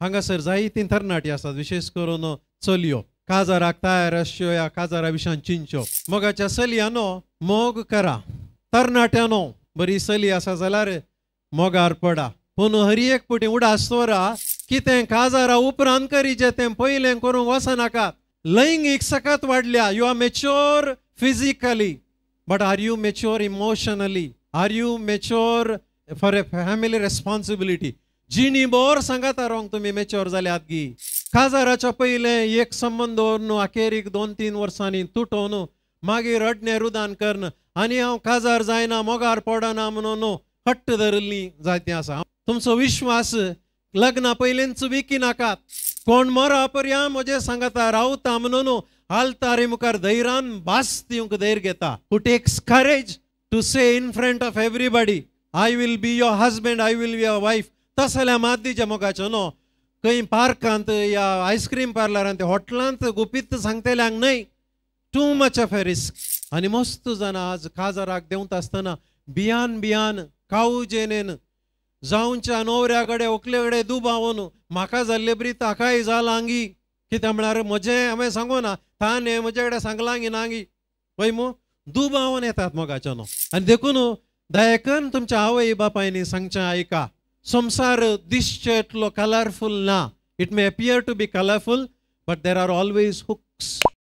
हांगासर जायतीं तरणाटी आसात, विशेष करून चलयो काजाराक तयार आसच्यो या काजारा विशान चिंच्यो. मोगाच्या चलयांनो मोग करा, तरणाट्यांनो बरी चली आसा जाल्यार मोगार पडा. पूण हरी एक पुटी उडास दवरा, कितें काजारा उपरांत करी जे तें पयलें करूंक वचनाकात. लैंगीक सकत वाडल्या. You are mature physically, but are you mature emotionally? Are you mature for a family responsibility? जिणी बोर सांगाता रोंग तुमी मॅच्युअर जाल्यात गी. काजाराच्या पयलें एक संबंद दवरून अखेरीक 2-3 वर्सांनी तुटोवन मागीर रडणें रुदान करन आनी हांव काजार जायना मोगार पडना म्हणून हट्ट धरली जायतीं आसा. तुमचो विश्वास लग्ना पयलींच विकी नाकात. कोण मरा पर्या म्हजे सांगाता रावता म्हणून हालता मुखार धैर्यान भास दिवंक धैर्य घेता. Who takes courage to say in front of everybody I will be your husband, I will be your wife. तसल्या माद्दीच्या मोगाचो न्हू. खंय पार्कांत या आयस्क्रीम पार्लरांत हॉटेलांत गुपीत सांगतल्यांक न्हय. Too much of A risk. आनी मस्त जाणां आज काजाराक देंवता आसतना भियान कावजेनेन जावच्या न्हवऱ्या कडेन व्हंकले कडेन दुबावन म्हाका जाल्ले बरी ताकाय जाला आंगी. कितें म्हळ्यार म्हजें हांवें सांगो ना, ताणें म्हजे कडेन सांगलां गी ना गी पळय मू दुबावन येतात मोगाचो न्हू. आनी देखून दयेकन तुमच्या आवय बापायनी सांगचें आयका. संसार दिसचे इतलो कलरफूल ना. It may appear to be colourful, but there are always hooks.